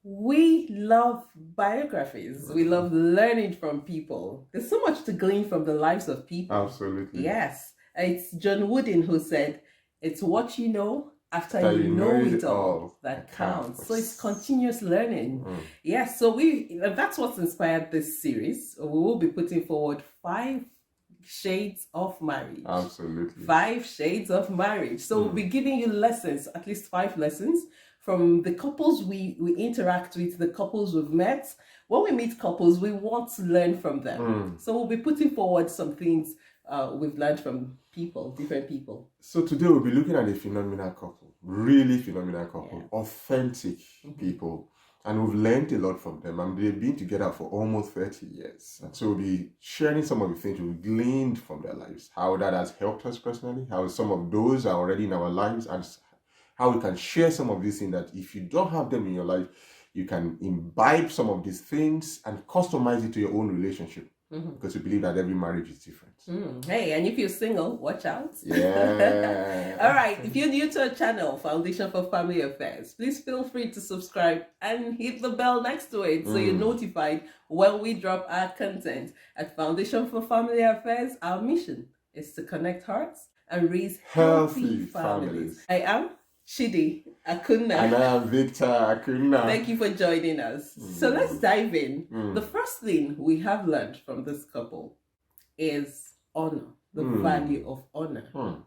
We love biographies. We love learning from people. There's so much to glean from the lives of people. Absolutely. Yes. It's John Wooden who said, it's what you know after That you you know know it it all all. that That counts. So it's counts. continuous learning. Yes. So that's what's inspired this series. We will be putting forward 5 shades of marriage. Absolutely. 5 shades of marriage. So we'll be giving you lessons, at least 5 lessons from the couples we interact with, the couples we've met. When we meet couples, we want to learn from them. So we'll be putting forward some things we've learned from people, different people. So today we'll be looking at a phenomenal couple, really phenomenal couple, authentic people. And we've learned a lot from them. And they've been together for almost 30 years. And so we'll be sharing some of the things we've gleaned from their lives, how that has helped us personally, how some of those are already in our lives, and how we can share some of these things that if you don't have them in your life, you can imbibe some of these things and customize it to your own relationship. Because we believe that every marriage is different. Hey, and if you're single, watch out. Yeah. All right. If you're new to our channel, Foundation for Family Affairs, please feel free to subscribe and hit the bell next to it so you're notified when we drop our content. At Foundation for Family Affairs, our mission is to connect hearts and raise healthy families. I am Chidi Akunna. And I am Victor Akunna. Thank you for joining us. So let's dive in. The first thing we have learned from this couple is honor, the value of honor.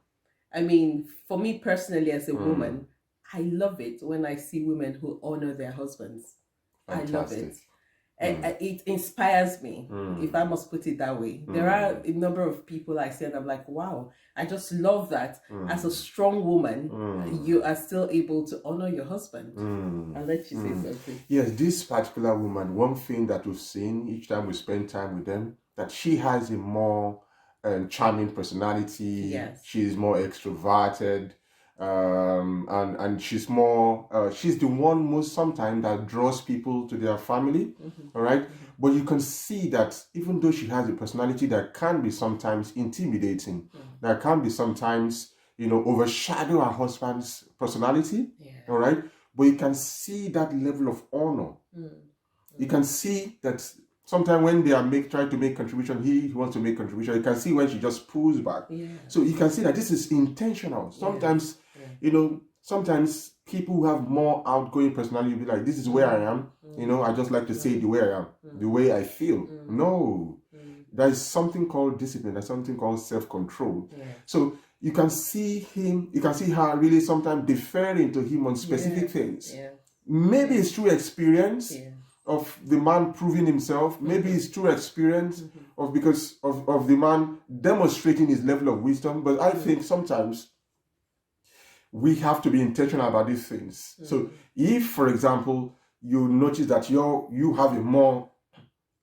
I mean, for me personally, as a woman, I love it when I see women who honor their husbands. Fantastic. I love it. And it inspires me, if I must put it that way. There are a number of people I see and I'm like, wow, I just love that. As a strong woman, you are still able to honor your husband. I'll let you say something. Yes, this particular woman, one thing that we've seen each time we spend time with them, that she has a more charming personality. Yes. She's more extroverted. And she's more she's the one most sometimes that draws people to their family. All right. But you can see that even though she has a personality that can be sometimes intimidating, that can be sometimes, overshadow her husband's personality. All right. But you can see that level of honor. You can see that sometimes when they are trying to make contribution, he wants to make contribution. You can see when she just pulls back. So you can see that this is intentional. Sometimes, sometimes people who have more outgoing personality will be like, this is where I am. I just like to say it the way I am, the way I feel. No, there's something called discipline. There's something called self-control. So you can see her really sometimes deferring to him on specific things. Maybe it's through experience. Of the man proving himself, maybe it's true experience because of the man demonstrating his level of wisdom. But I think sometimes we have to be intentional about these things. So if, for example, you notice that you have a more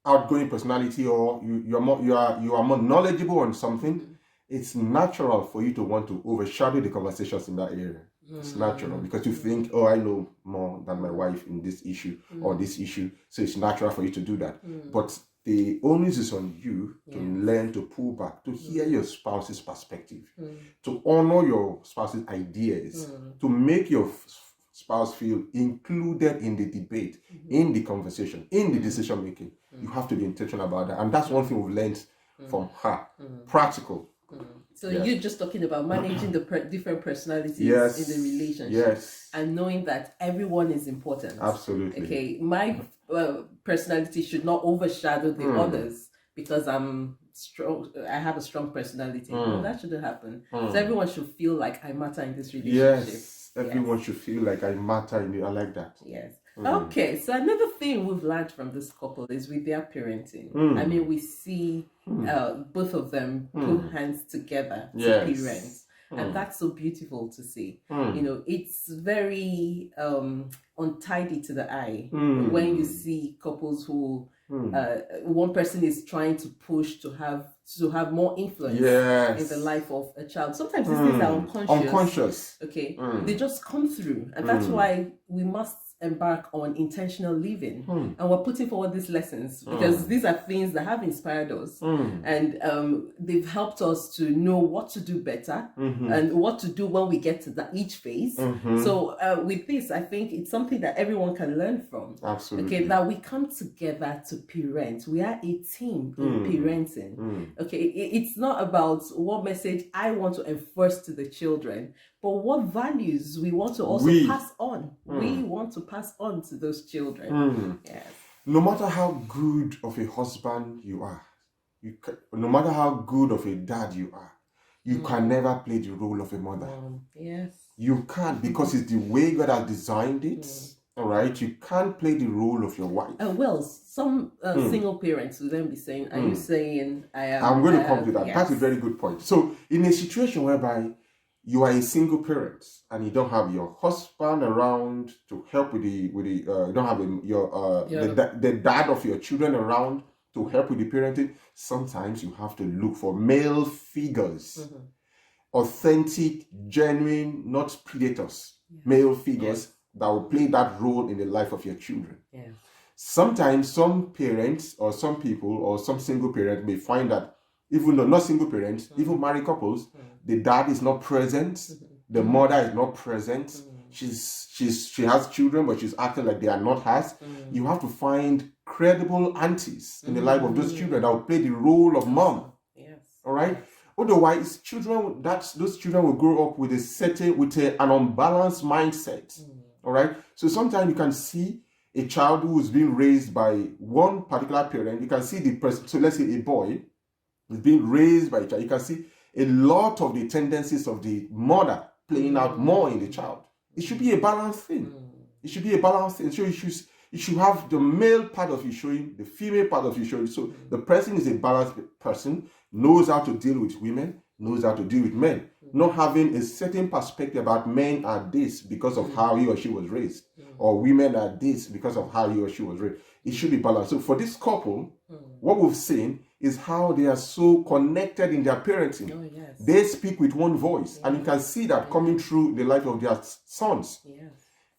outgoing personality, or you are more knowledgeable on something, it's natural for you to want to overshadow the conversations in that area. It's natural because you think, I know more than my wife in this issue or this issue. So it's natural for you to do that. But the onus is on you to learn to pull back, to hear your spouse's perspective, to honor your spouse's ideas, to make your spouse feel included in the debate, in the conversation, in the decision making. You have to be intentional about that. And that's one thing we've learned from her. Practical. So you're just talking about managing the different personalities in the relationship, and knowing that everyone is important. Absolutely. Okay, my personality should not overshadow the others because I'm strong. I have a strong personality. No, that shouldn't happen. So everyone should feel like I matter in this relationship. Yes, everyone should feel like I matter I like that. Yes. Okay, so another thing we've learned from this couple is with their parenting. I mean, we see both of them put hands together to parent, and that's so beautiful to see. It's very untidy to the eye when you see couples who one person is trying to push to have to have more influence Yes. in the life of a child. Sometimes these things are Unconscious. Okay, they just come through, and that's why we must embark on intentional living. And we're putting forward these lessons because these are things that have inspired us, and they've helped us to know what to do better and what to do when we get to each phase. So with this, I think it's something that everyone can learn from. Absolutely. Okay, that we come together to parent. We are a team in parenting. Okay, it's not about what message I want to enforce to the children, but what values we want to also pass on. We want to pass on to those children. Yes. No matter how good of a husband you are, no matter how good of a dad you are, you can never play the role of a mother. Yes. You can't, because it's the way God has designed it. All right, you can't play the role of your wife. Well, some single parents will then be saying, "Are you saying I am?" I'm going to come to that. Yes. That's a very good point. So, in a situation whereby you are a single parent and you don't have your husband around to help with the you don't have the dad of your children around to help with the parenting, sometimes you have to look for male figures, authentic, genuine, not predators, male figures that will play that role in the life of your children. Sometimes some parents or some people or some single parents may find that even though not single parents, even married couples, the dad is not present, the mother is not present. She has children, but she's acting like they are not hers. You have to find credible aunties in the life of those children that will play the role of mom. All right. Otherwise, those children will grow up with an unbalanced mindset. All right. So sometimes you can see a child who is being raised by one particular parent. You can see the person. So let's say a boy is being raised by a child. You can see a lot of the tendencies of the mother playing out more in the child. It should be a balanced thing. It should be a balanced thing. So you should have the male part of you showing, the female part of you showing. So the person is a balanced person, knows how to deal with women, knows how to deal with men, not having a certain perspective about men are this because of how he or she was raised, or women are this because of how he or she was raised. It should be balanced. So for this couple, what we've seen is how they are so connected in their parenting. They speak with one voice, and you can see that coming through the life of their sons.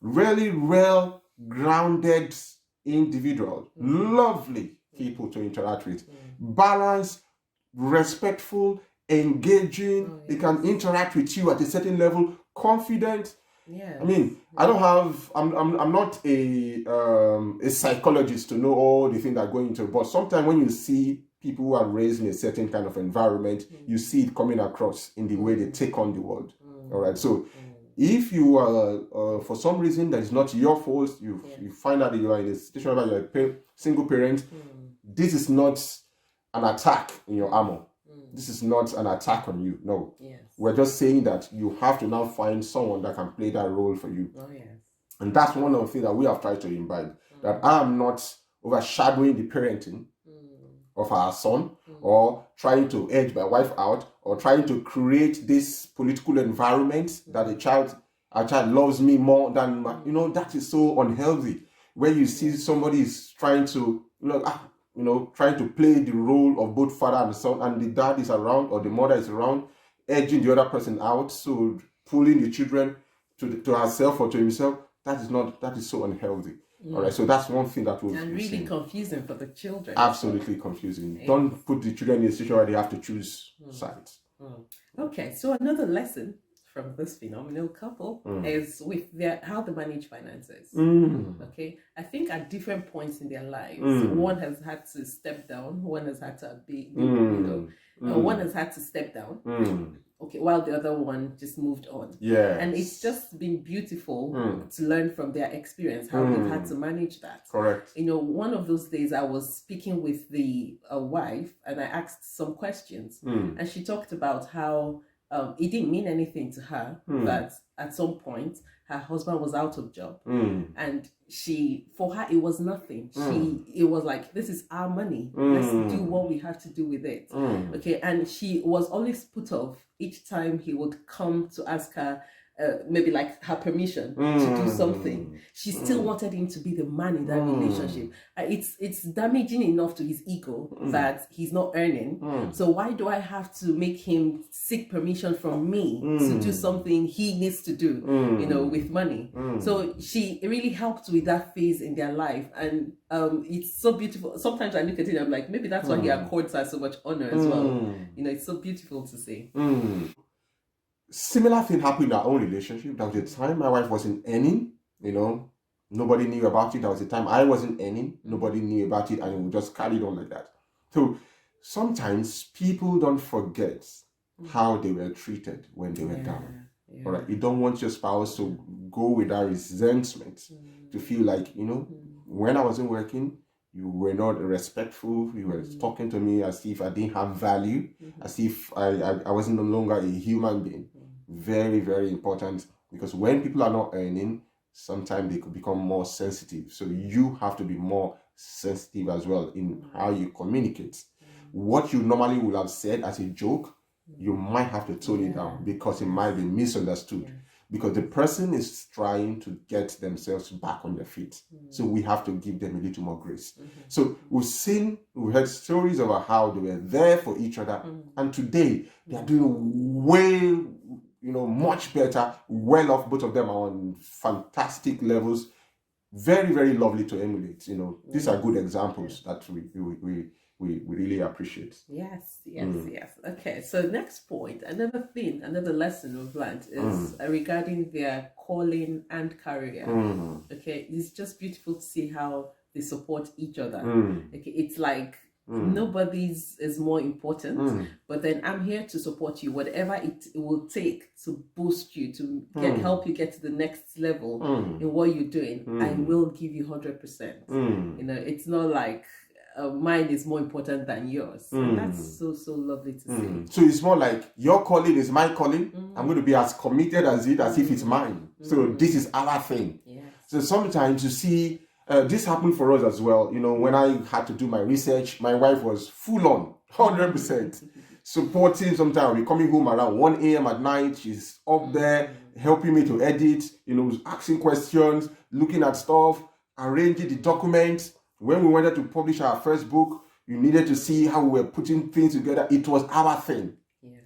Really well grounded individual, lovely people to interact with, balanced, respectful, engaging. They can interact with you at a certain level, confident. I mean, I'm not a psychologist to know all the things that are going into it, but sometimes when you see people who are raised in a certain kind of environment, you see it coming across in the way they take on the world. All right. So if you are, for some reason that is not your fault, you find out that you are in a situation where you're a single parent, this is not an attack in your armor. This is not an attack on you. No. We're just saying that you have to now find someone that can play that role for you. And that's one of the things that we have tried to imbibe, that I am not overshadowing the parenting of our son, or trying to edge my wife out, or trying to create this political environment that a child loves me more than that is so unhealthy. Where you see somebody is trying to trying to play the role of both father and son, and the dad is around or the mother is around, edging the other person out, so pulling the children to herself or to himself. That is so unhealthy. All right, so that's one thing that will really confusing for the children. Absolutely confusing. Don't put the children in a situation where they have to choose sides. Okay, so another lesson from this phenomenal couple is with how they manage finances. Okay, I think at different points in their lives, one has had to step down, one has had to one has had to step down. Okay, while the other one just moved on. And it's just been beautiful to learn from their experience how they've had to manage that. Correct. One of those days I was speaking with the wife, and I asked some questions, and she talked about how it didn't mean anything to her that at some point her husband was out of job, and for her it was nothing. It was like, this is our money, let's do what we have to do with it. Okay, and she was always put off each time he would come to ask her maybe like her permission to do something. She still wanted him to be the man in that relationship. It's damaging enough to his ego that he's not earning. So why do I have to make him seek permission from me to do something he needs to do, you know, with money? So she really helped with that phase in their life, and it's so beautiful. Sometimes I look at it, I'm like, maybe that's why he accords her so much honor as well. You know, it's so beautiful to see. Similar thing happened in our own relationship. There was a time my wife wasn't earning, you know, nobody knew about it. There was a time I wasn't earning, nobody knew about it, and we just carried on like that. So sometimes people don't forget how they were treated when they were down. Yeah. All right, you don't want your spouse to go with that resentment, to feel like, you know, when I wasn't working, you were not respectful. You were talking to me as if I didn't have value, as if I wasn't no longer a human being. Very, very important, because when people are not earning, sometimes they could become more sensitive. So you have to be more sensitive as well in how you communicate. What you normally would have said as a joke, you might have to tone it down, because it might be misunderstood. Because the person is trying to get themselves back on their feet. So we have to give them a little more grace. So we've heard stories about how they were there for each other. And today, they are doing way, you know, much better, well off. Both of them are on fantastic levels. Very, very lovely to emulate. You know, these are good examples that we really appreciate. Yes. Okay, so next point, another lesson we've learned is regarding their calling and career. Okay, it's just beautiful to see how they support each other. Okay, it's like nobody's is more important, but then I'm here to support you, whatever it will take to boost you, to help you get to the next level in what you're doing. I will give you 100%. You know, it's not like mine is more important than yours. And that's so lovely to see. So it's more like your calling is my calling. I'm going to be as committed as if it's mine. So this is our thing. Yes. So sometimes you see, this happened for us as well. You know, when I had to do my research, my wife was full on, 100%. Supporting. Sometimes we're coming home around 1 a.m. at night. She's up there helping me to edit, you know, asking questions, looking at stuff, arranging the documents. When we wanted to publish our first book, you needed to see how we were putting things together. It was our thing.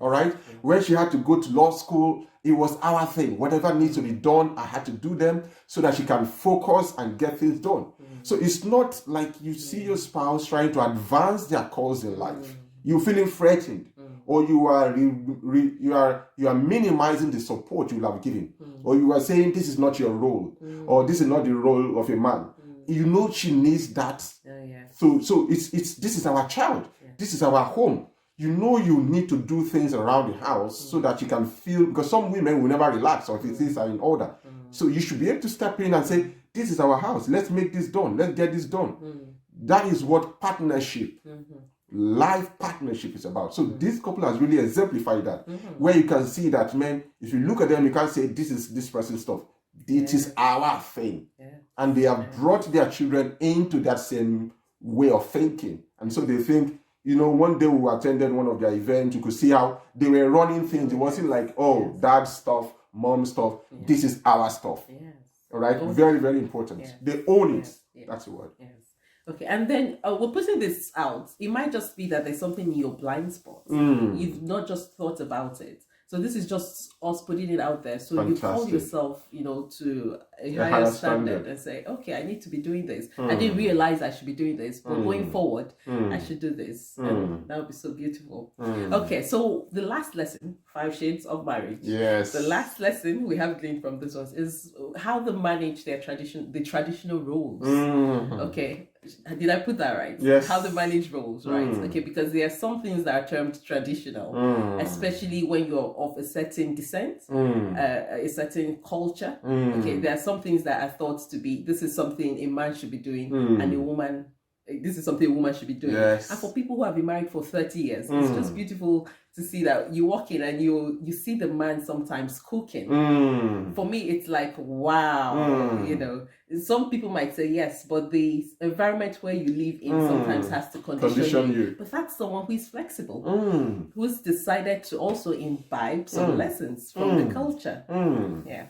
All right. When she had to go to law school, it was our thing. Whatever needs to be done, I had to do them so that she can focus and get things done. So it's not like you see your spouse trying to advance their cause in life. You're feeling threatened, or you are minimizing the support you have given, or you are saying this is not your role, or this is not the role of a man. You know she needs that. So it's this is our child. This is our home. You know you need to do things around the house so that you can feel, because some women will never relax or if things are in order. So you should be able to step in and say, this is our house. Let's make this done. Let's get this done. That is what partnership, life partnership is about. So this couple has really exemplified that, where you can see that, man, if you look at them, you can't say this is this person's stuff. It is our thing. And they have brought their children into that same way of thinking. And so they think, you know, one day we attended one of their events, you could see how they were running things. It wasn't like, oh, dad's stuff, mom's stuff. This is our stuff. All right? Very, very important. They own it. That's the word. Okay, and then we're putting this out. It might just be that there's something in your blind spot. You've not just thought about it. So this is just us putting it out there. So Fantastic. you call yourself, you know, to a higher standard and say, okay, I need to be doing this. I didn't realize I should be doing this, but going forward, I should do this. And that would be so beautiful. Okay, so the last lesson, 5 Shades of Marriage. Yes. The last lesson we have gleaned from this one is how they manage the traditional roles. Okay. Did I put that right? Yes. How they manage roles, right? Okay, because there are some things that are termed traditional, especially when you're of a certain descent, a certain culture. Okay, there are some things that are thought to be, this is something a man should be doing, and a woman this is something a woman should be doing. Yes. And for people who have been married for 30 years, it's just beautiful to see that you walk in and you see the man sometimes cooking. For me, it's like, wow, you know, some people might say yes, but the environment where you live in sometimes has to condition you. But that's someone who is flexible, who's decided to also imbibe some lessons from the culture. Yeah.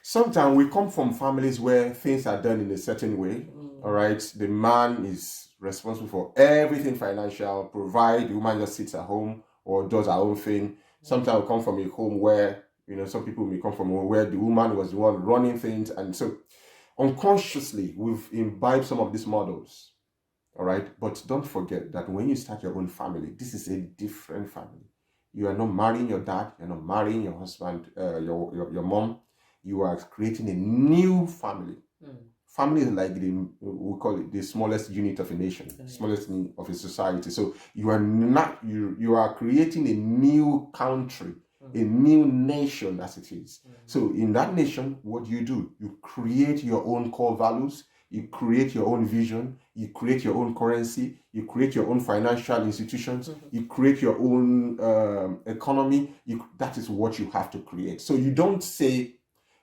Sometimes we come from families where things are done in a certain way. All right, the man is responsible for everything financial, provide, the woman just sits at home or does her own thing. Sometimes we come from a home where, you know, some people may come from a home where the woman was the one running things, and so unconsciously we've imbibed some of these models. All right, but don't forget that when you start your own family, this is a different family. You are not marrying your dad, you're not marrying your husband, your mom. You are creating a new family. Family is like we call it the smallest unit of a nation, smallest unit of a society. So you are not, you are creating a new country, a new nation as it is. So in that nation, what do? You create your own core values, you create your own vision, you create your own currency, you create your own financial institutions, you create your own economy. That is what you have to create. So you don't say,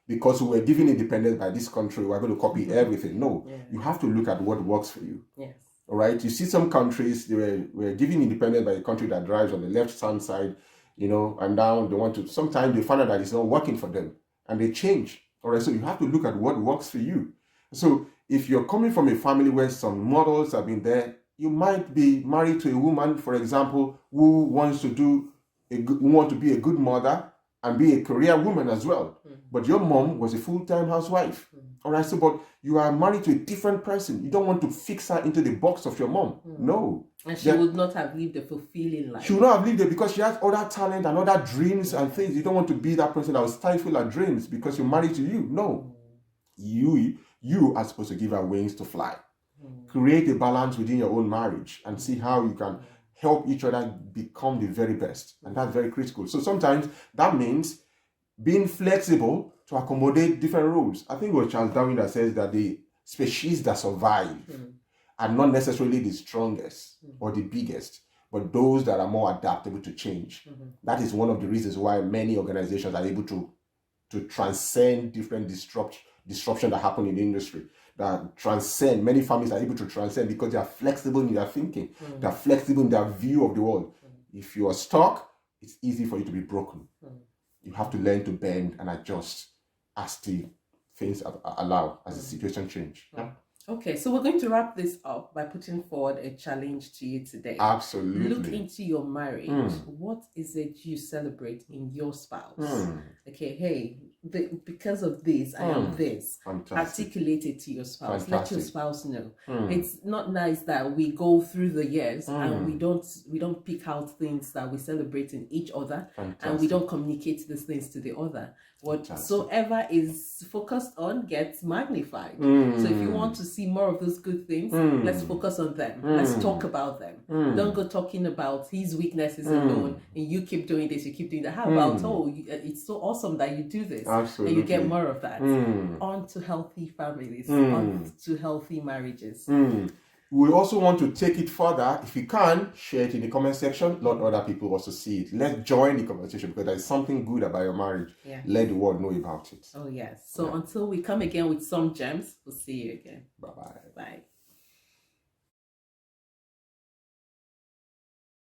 because we were given independence by this country, we're going to copy everything. No, you have to look at what works for you. Yes. All right. You see some countries, they were given independence by a country that drives on the left-hand side, you know, and now they want to, sometimes they find out that it's not working for them and they change. All right. So you have to look at what works for you. So if you're coming from a family where some models have been there, you might be married to a woman, for example, who wants to be a good mother and be a career woman as well. But your mom was a full-time housewife. All right, so but you are married to a different person. You don't want to fix her into the box of your mom. No. And she would not have lived a fulfilling life. She would not have lived it because she has other talent and other dreams and things. You don't want to be that person that will stifle her dreams because you're married to you. No. You are supposed to give her wings to fly. Create a balance within your own marriage and see how you can help each other become the very best. And that's very critical. So sometimes that means being flexible to accommodate different rules. I think it was Charles Darwin that says that the species that survive are not necessarily the strongest or the biggest, but those that are more adaptable to change. That is one of the reasons why many organizations are able to transcend different disruption that happen in the industry. That transcend, many families are able to transcend because they are flexible in their thinking. They are flexible in their view of the world. If you are stuck, it's easy for you to be broken. You have to learn to bend and adjust as the things allow, as the situation change. Okay, so we're going to wrap this up by putting forward a challenge to you today. Absolutely. Look into your marriage. What is it you celebrate in your spouse? Okay, hey, because of this, I am this. Fantastic. Articulate it to your spouse. Fantastic. Let your spouse know. It's not nice that we go through the years and we don't pick out things that we celebrate in each other. Fantastic. And we don't communicate these things to the other. Whatsoever is focused on gets magnified. So if you want to see more of those good things, let's focus on them. Let's talk about them. Don't go talking about his weaknesses alone and you keep doing this, you keep doing that. How about, it's so awesome that you do this. Absolutely. And you get more of that. On to healthy families, on to healthy marriages. We also want to take it further. If you can, share it in the comment section. Let other people also see it. Let's join the conversation because there's something good about your marriage. Let the world know about it. Oh, yes. So until we come again with some gems, we'll see you again. Bye-bye. Bye.